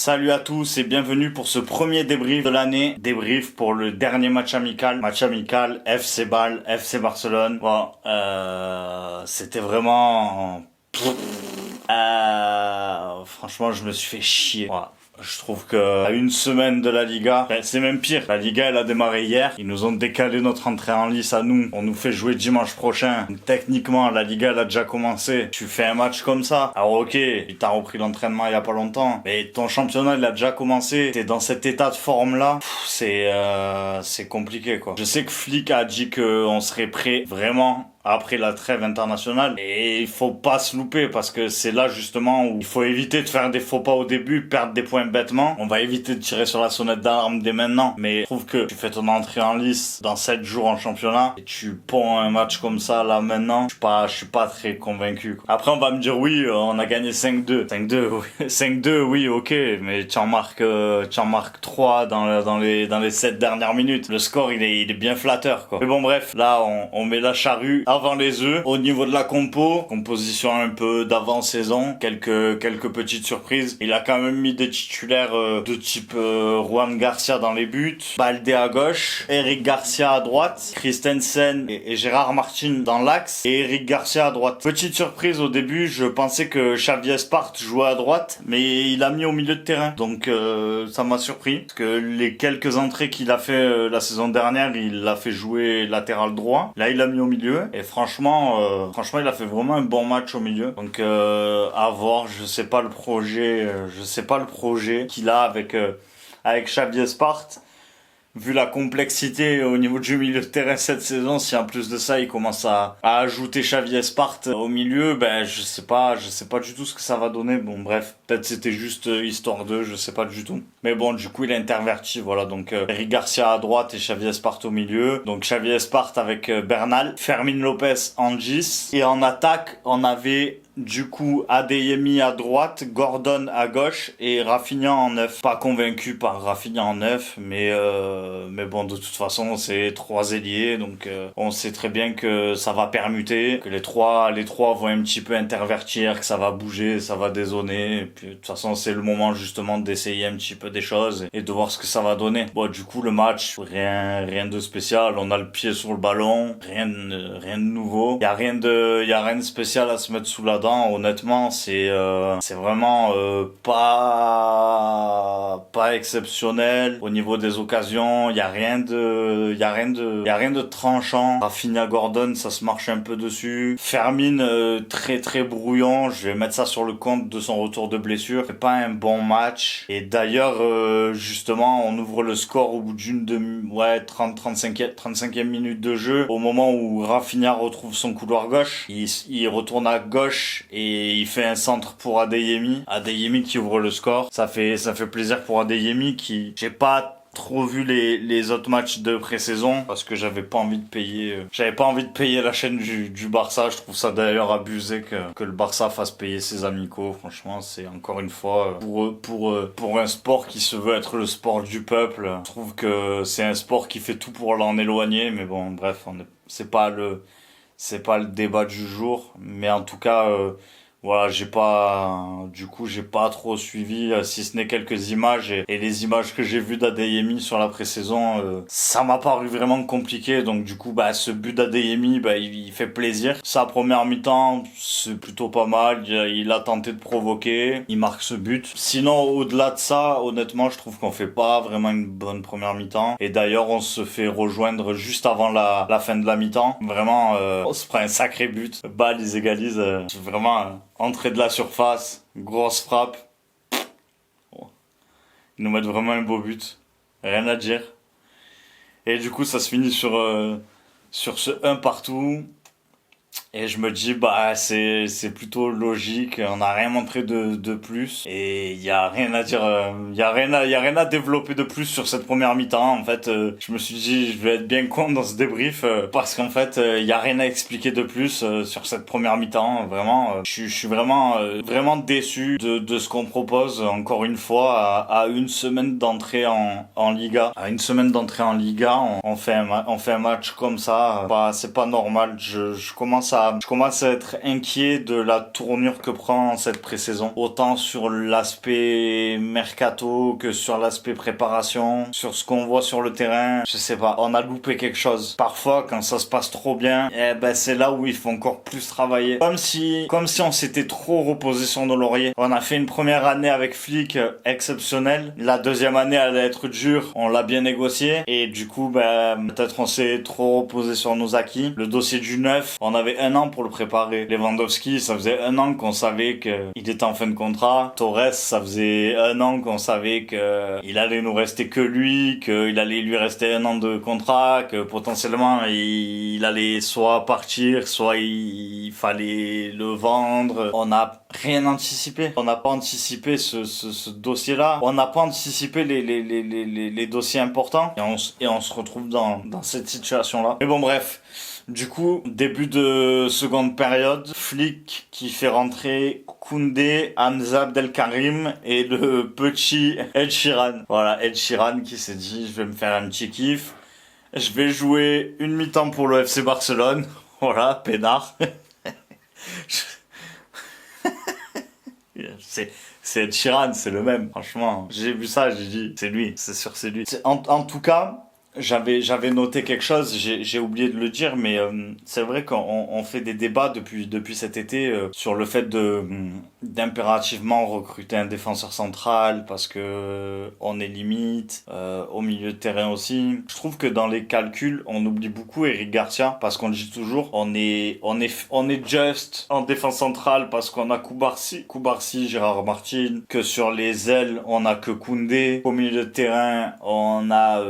Salut à tous et bienvenue pour ce premier débrief de l'année. Débrief pour le dernier match amical. Match amical FC Bâle, FC Barcelone. Bon, c'était vraiment... franchement, je me suis fait chier. Voilà. Je trouve que à une semaine de la Liga, c'est même pire. La Liga, elle a démarré hier. Ils nous ont décalé notre entrée en lice à nous. On nous fait jouer dimanche prochain. Techniquement, la Liga, elle a déjà commencé. Tu fais un match comme ça. Alors ok, t'as repris l'entraînement il y a pas longtemps. Mais ton championnat, il a déjà commencé. T'es dans cet état de forme-là. C'est compliqué, quoi. Je sais que Flick a dit qu'on serait prêt vraiment après la trêve internationale, et il faut pas se louper parce que c'est là justement où il faut éviter de faire des faux pas au début, perdre des points bêtement. On va éviter de tirer sur la sonnette d'alarme dès maintenant, mais je trouve que tu fais ton entrée en lice dans 7 jours en championnat et tu ponds un match comme ça là maintenant, je suis pas très convaincu, quoi. Après on va me dire oui, on a gagné 5-2. 5-2, oui. 5-2, oui, ok, mais tu en marques 3 dans les 7 dernières minutes. Le score il est bien flatteur, quoi. Mais bon bref, là on met la charrue avant les œufs. Au niveau de la composition un peu d'avant-saison, quelques petites surprises. Il a quand même mis des titulaires de type Juan Garcia dans les buts, Baldé à gauche, Eric Garcia à droite, Christensen et Gérard Martin dans l'axe et Eric Garcia à droite. Petite surprise au début, je pensais que Xavi Espart jouait à droite, mais il a mis au milieu de terrain. Donc ça m'a surpris parce que les quelques entrées qu'il a fait la saison dernière, il l'a fait jouer latéral droit. Là, il l'a mis au milieu. Et franchement, il a fait vraiment un bon match au milieu. Donc à voir, je sais pas le projet qu'il a avec Xavi Espart. Vu la complexité au niveau du milieu de terrain cette saison, si en plus de ça il commence à ajouter Xavi Espart au milieu, ben je sais pas du tout ce que ça va donner. Bon bref, peut-être c'était juste histoire d'eux, je sais pas du tout. Mais bon, du coup il a interverti, voilà, donc Eric Garcia à droite et Xavi Espart au milieu. Donc Xavi Espart avec Bernal, Fermin Lopez en 10. Et en attaque, on avait du coup Adeyemi à droite, Gordon à gauche et Rafinha en 9. Pas convaincu par Rafinha en 9, mais bon, de toute façon c'est 3 ailiers, donc on sait très bien que ça va permuter, que les trois vont un petit peu intervertir, que ça va bouger, ça va dézoner, et puis de toute façon c'est le moment justement d'essayer un petit peu des choses et de voir ce que ça va donner. Bon, du coup le match, rien de spécial, on a le pied sur le ballon, rien de nouveau, y a rien de spécial à se mettre sous la dent. Honnêtement, c'est vraiment pas exceptionnel au niveau des occasions. Il y a rien de tranchant. Rafinha, Gordon, ça se marche un peu dessus. Fermin, très très brouillon. Je vais mettre ça sur le compte de son retour de blessure. C'est pas un bon match. Et d'ailleurs, justement, on ouvre le score au bout d'une 35e minute de jeu. Au moment où Rafinha retrouve son couloir gauche, il retourne à gauche et il fait un centre pour Adeyemi qui ouvre le score. Ça fait plaisir pour Adeyemi qui, j'ai pas trop vu les autres matchs de pré-saison parce que j'avais pas envie de payer la chaîne du Barça. Je trouve ça d'ailleurs abusé que le Barça fasse payer ses amicaux. Franchement, c'est encore une fois pour un sport qui se veut être le sport du peuple. Je trouve que c'est un sport qui fait tout pour l'en éloigner, mais bon, bref, c'est pas le débat du jour, mais en tout cas voilà, j'ai pas trop suivi, si ce n'est quelques images et les images que j'ai vues d'Adeyemi sur la pré-saison, ça m'a paru vraiment compliqué. Donc du coup ce but d'Adeyemi, il fait plaisir. Sa première mi-temps, c'est plutôt pas mal, il a tenté de provoquer, il marque ce but. Sinon, au-delà de ça, honnêtement, je trouve qu'on fait pas vraiment une bonne première mi-temps, et d'ailleurs on se fait rejoindre juste avant la fin de la mi-temps. Vraiment, on se prend un sacré but, Bâle ils égalisent, vraiment entrée de la surface, grosse frappe. Ils nous mettent vraiment un beau but. Rien à dire. Et du coup, ça se finit sur ce 1 partout. Et je me dis, c'est plutôt logique. On n'a rien montré de plus. Et il y a rien à dire. Il y a rien à développer de plus sur cette première mi-temps. En fait, je me suis dit, je vais être bien con dans ce débrief parce qu'en fait, il y a rien à expliquer de plus sur cette première mi-temps. Vraiment, je suis vraiment déçu de ce qu'on propose. Encore une fois, à une semaine d'entrée en Liga. À une semaine d'entrée en Liga, on fait un match comme ça. C'est pas normal. Je commence je commence à être inquiet de la tournure que prend cette pré-saison. Autant sur l'aspect mercato que sur l'aspect préparation, sur ce qu'on voit sur le terrain. Je sais pas, on a loupé quelque chose. Parfois, quand ça se passe trop bien, c'est là où il faut encore plus travailler. Comme si on s'était trop reposé sur nos lauriers. On a fait une première année avec Flick exceptionnelle. La deuxième année, elle allait être dure. On l'a bien négocié. Et du coup, peut-être on s'est trop reposé sur nos acquis. Le dossier du 9, on avait 1 an pour le préparer. Lewandowski, ça faisait 1 an qu'on savait qu'il était en fin de contrat. Torres, ça faisait 1 an qu'on savait qu'il allait nous rester que lui, qu'il allait lui rester 1 an de contrat, que potentiellement il allait soit partir, soit il fallait le vendre. On n'a rien anticipé. On n'a pas anticipé ce dossier-là. On n'a pas anticipé les dossiers importants. Et on se retrouve dans cette situation-là. Mais bon, bref. Du coup, début de seconde période, Flick qui fait rentrer Koundé, Hamza Abdelkarim et le petit Ed Sheeran. Voilà, Ed Sheeran qui s'est dit, je vais me faire un petit kiff. Je vais jouer une mi-temps pour le FC Barcelone. Voilà, peinard. C'est Ed Sheeran, c'est le même. Franchement, j'ai vu ça, j'ai dit, c'est lui, c'est sûr, c'est lui. En tout cas, j'avais noté quelque chose, j'ai oublié de le dire, mais c'est vrai qu'on fait des débats depuis cet été sur le fait d'impérativement recruter un défenseur central parce que on est limite au milieu de terrain aussi. Je trouve que dans les calculs, on oublie beaucoup Eric Garcia parce qu'on le dit toujours, on est just en défense centrale parce qu'on a Koubarsi, Gérard Martin, que sur les ailes, on a que Koundé, au milieu de terrain, on a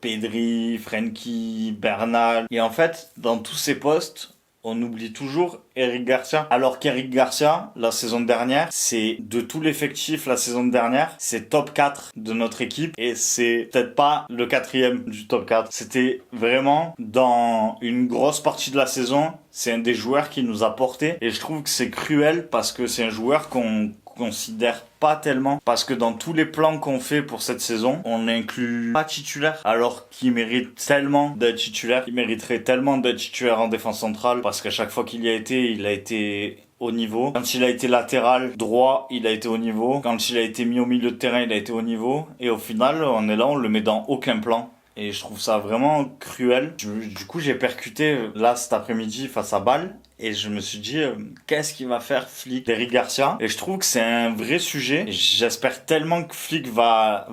Pedri, Frenkie, Bernal. Et en fait, dans tous ces postes, on oublie toujours Eric Garcia. Alors qu'Eric Garcia, la saison dernière, c'est de tout l'effectif la saison dernière, c'est top 4 de notre équipe et c'est peut-être pas le 4e du top 4. C'était vraiment dans une grosse partie de la saison, c'est un des joueurs qui nous a porté et je trouve que c'est cruel parce que c'est un joueur qu'on considère pas tellement parce que dans tous les plans qu'on fait pour cette saison, on n'inclut pas titulaire alors qu'il mérite tellement d'être titulaire, il mériterait tellement d'être titulaire en défense centrale parce qu'à chaque fois qu'il y a été, il a été au niveau. Quand il a été latéral droit, il a été au niveau. Quand il a été mis au milieu de terrain, il a été au niveau. Et au final, on est là, on le met dans aucun plan. Et je trouve ça vraiment cruel. Du coup, j'ai percuté là cet après-midi face à Bâle. Et je me suis dit, qu'est-ce qu'il va faire Flick d'Eric Garcia? Et je trouve que c'est un vrai sujet. Et j'espère tellement que Flick va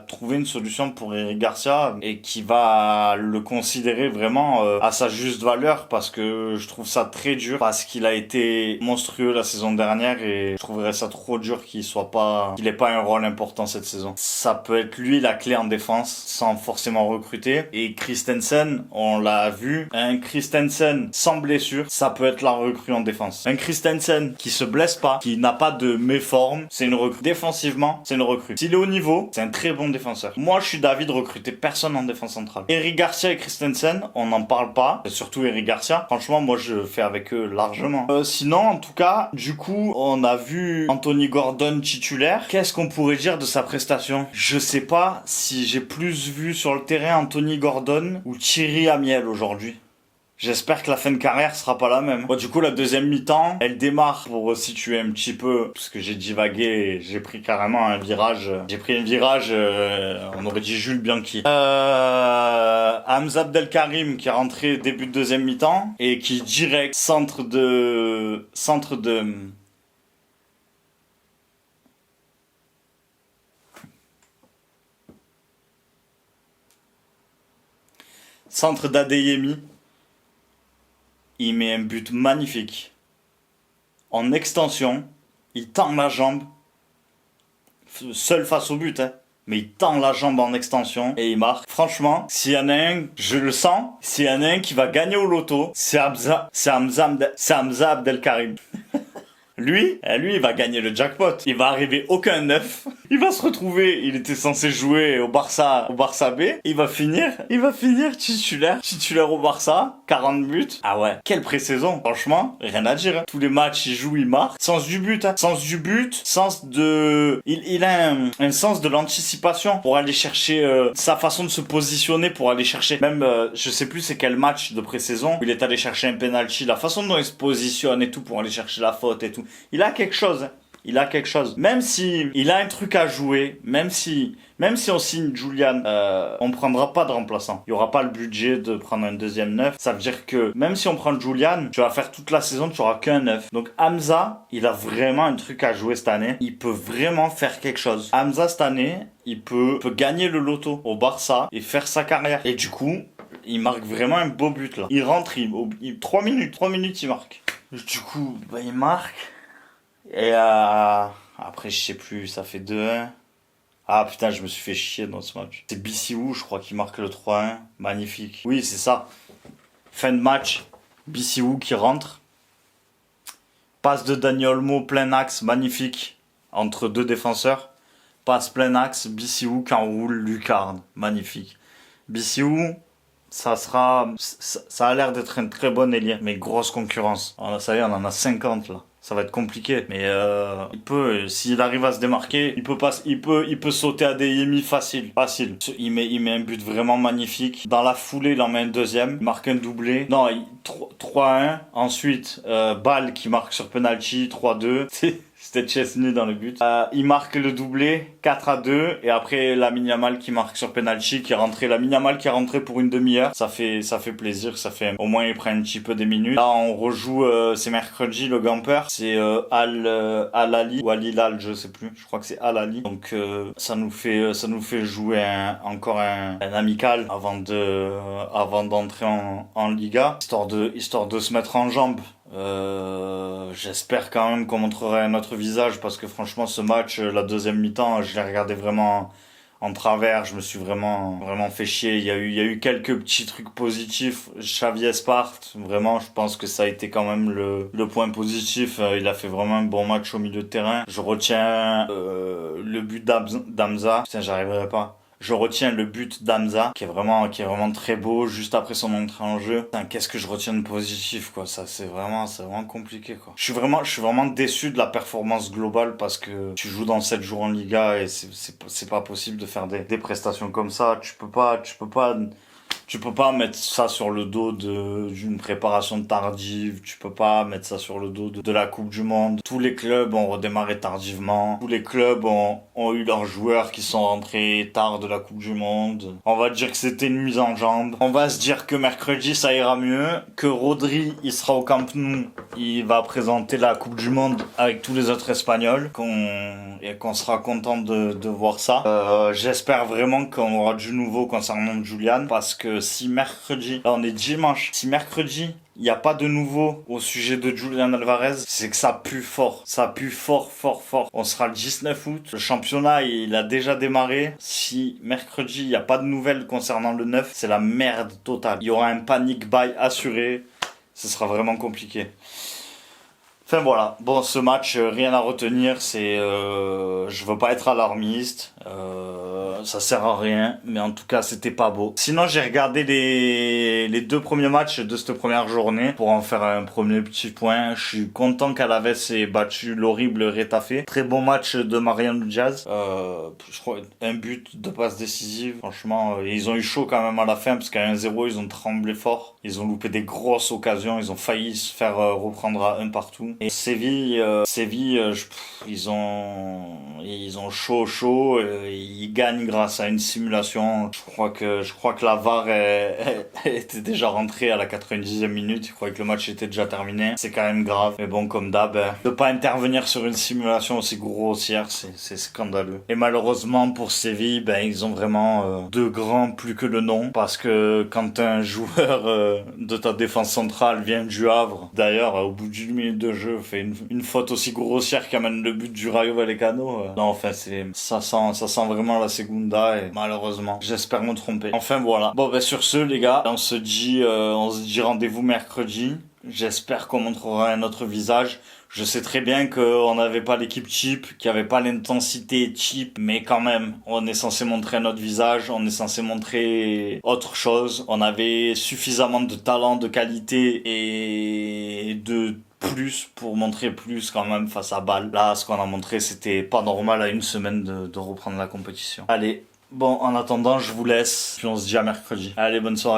trouver une solution pour Eric Garcia et qu'il va le considérer vraiment à sa juste valeur parce que je trouve ça très dur parce qu'il a été monstrueux la saison dernière et je trouverais ça trop dur qu'il ait pas un rôle important cette saison. Ça peut être lui la clé en défense sans forcément recruter. Et Christensen, on l'a vu, un Christensen sans blessure, ça peut être la recrue en défense. Un Christensen qui se blesse pas, qui n'a pas de méforme, c'est une recrue. Défensivement, c'est une recrue. S'il est au niveau, c'est un très bon défenseur. Moi, je suis d'avis de recruter personne en défense centrale. Eric Garcia et Christensen, on n'en parle pas. Surtout Eric Garcia. Franchement, moi, je fais avec eux largement. Sinon, en tout cas, du coup, on a vu Anthony Gordon titulaire. Qu'est-ce qu'on pourrait dire de sa prestation? Je sais pas si j'ai plus vu sur le terrain Anthony Gordon ou Thierry Amiel aujourd'hui. J'espère que la fin de carrière sera pas la même. Bon, du coup, la deuxième mi-temps, elle démarre pour situer un petit peu, parce que j'ai divagué et j'ai pris carrément un virage. J'ai pris un virage, on aurait dit Jules Bianchi. Hamza Abdelkarim qui est rentré début de deuxième mi-temps et qui direct centre de d'Adeyemi. Il met un but magnifique. En extension, il tend la jambe. Seul face au but, hein. Mais il tend la jambe en extension et il marque. Franchement, s'il y en a un, je le sens, s'il y en a un qui va gagner au loto, c'est Hamza Abdelkarim. Lui, il va gagner le jackpot. Il va arriver aucun neuf. Il va se retrouver, il était censé jouer au Barça B. Il va finir titulaire au Barça, 40 buts. Ah ouais, quelle pré-saison. Franchement, rien à dire. Tous les matchs, il joue, il marque. Sens du but, il a un sens de l'anticipation pour aller chercher sa façon de se positionner, pour aller chercher même, je sais plus c'est quel match de pré-saison où il est allé chercher un penalty, la façon dont il se positionne et tout pour aller chercher la faute et tout. Il a quelque chose, hein. Il a quelque chose. Même si il a un truc à jouer, même si on signe Julian, on prendra pas de remplaçant. Il y aura pas le budget de prendre un deuxième neuf. Ça veut dire que même si on prend Julian, tu vas faire toute la saison, tu auras qu'un neuf. Donc Hamza, il a vraiment un truc à jouer cette année. Il peut vraiment faire quelque chose. Hamza cette année, il peut gagner le loto au Barça et faire sa carrière. Et du coup, il marque vraiment un beau but là. Il rentre, 3 minutes il marque. Du coup, il marque. Et après, je sais plus, ça fait 2-1. Ah putain, je me suis fait chier dans ce match. C'est Bissiou, je crois, qui marque le 3-1. Magnifique. Oui, c'est ça. Fin de match. Bissiou qui rentre. Passe de Dani Olmo, plein axe, magnifique. Entre deux défenseurs. Passe plein axe, Bissiou qui enroule Lucarne. Magnifique. Bissiou, ça a l'air d'être un très bon ailier. Mais grosse concurrence. Ça y est, on en a 50 là. Ça va être compliqué, mais s'il arrive à se démarquer, il peut sauter à des Yemi facile. Il met un but vraiment magnifique. Dans la foulée, il en met un deuxième, il marque un doublé. Non, 3-1. Ensuite, Ball qui marque sur penalty, 3-2. C'était Chesney dans le but. Il marque le doublé, 4-2. Et après, Lamine Yamal qui marque sur penalty, Lamine Yamal qui est rentré pour une demi-heure. Ça fait plaisir. Au moins, il prend un petit peu des minutes. Là, on rejoue, c'est mercredi, le Gamper. C'est Al-Ali ou Al-Hilal, je sais plus. Je crois que c'est Al-Ali. Donc, ça nous fait jouer encore un amical avant d'entrer en Liga. Histoire de se mettre en jambes. J'espère quand même qu'on montrera un autre visage parce que franchement ce match, la deuxième mi-temps, je l'ai regardé vraiment en travers, je me suis vraiment fait chier. Il y a eu quelques petits trucs positifs. Xavi Espart, vraiment, je pense que ça a été quand même le point positif. Il a fait vraiment un bon match au milieu de terrain. Je retiens le but d'Hamza. Putain, j'arriverai pas. Je retiens le but d'Hamza, qui est vraiment très beau, juste après son entrée en jeu. Putain, qu'est-ce que je retiens de positif, quoi. Ça, c'est vraiment compliqué, quoi. Je suis vraiment déçu de la performance globale parce que tu joues dans 7 jours en Liga et c'est pas possible de faire des prestations comme ça. Tu peux pas mettre ça sur le dos d'une préparation tardive. Tu peux pas mettre ça sur le dos de la Coupe du Monde. Tous les clubs ont redémarré tardivement. Tous les clubs ont eu leurs joueurs qui sont rentrés tard de la Coupe du Monde. On va dire que c'était une mise en jambe. On va se dire que mercredi ça ira mieux. Que Rodri, il sera au Camp Nou. Il va présenter la Coupe du Monde avec tous les autres Espagnols. Qu'on sera content de voir ça. J'espère vraiment qu'on aura du nouveau concernant Julian parce que si mercredi, là on est dimanche, si mercredi il n'y a pas de nouveau au sujet de Julian Alvarez, c'est que ça pue fort. Ça pue fort. On sera le 19 août. Le championnat, il a déjà démarré. Si mercredi, il n'y a pas de nouvelles concernant le 9, c'est la merde totale. Il y aura un panic buy assuré. Ce sera vraiment compliqué. Enfin voilà, bon ce match, rien à retenir, je veux pas être alarmiste, ça sert à rien, mais en tout cas c'était pas beau. Sinon j'ai regardé les 2 premiers matchs de cette première journée pour en faire un premier petit point. Je suis content qu'Alaves ait battu l'horrible Retafe. Très bon match de Mariano Diaz, je crois un but, 2 passes décisives, franchement, ils ont eu chaud quand même à la fin parce qu'à 1-0 ils ont tremblé fort, ils ont loupé des grosses occasions, ils ont failli se faire reprendre à 1 partout. Et Séville, ils ont chaud, ils gagnent grâce à une simulation. Je crois que la VAR était déjà rentrée à la 90e minute. Je crois que le match était déjà terminé. C'est quand même grave. Mais bon, comme d'hab, de pas intervenir sur une simulation aussi grossière, c'est scandaleux. Et malheureusement pour Séville, ils ont vraiment 2 grands plus que le nom. Parce que quand un joueur de ta défense centrale vient du Havre, d'ailleurs, au bout d'une minute de jeu, fait une faute aussi grossière qui amène le but du Rayo Vallecano. Non, enfin, ça sent vraiment la Segunda et malheureusement, j'espère me tromper. Enfin, voilà. Bon, sur ce, les gars, on se dit rendez-vous mercredi. J'espère qu'on montrera un autre visage. Je sais très bien qu'on n'avait pas l'équipe cheap, qu'il n'y avait pas l'intensité cheap, mais quand même, on est censé montrer notre visage, on est censé montrer autre chose. On avait suffisamment de talent, de qualité et de plus pour montrer plus quand même face à Bâle. Là, ce qu'on a montré, c'était pas normal à une semaine de reprendre la compétition. Allez, bon, en attendant, je vous laisse, puis on se dit à mercredi. Allez, bonne soirée.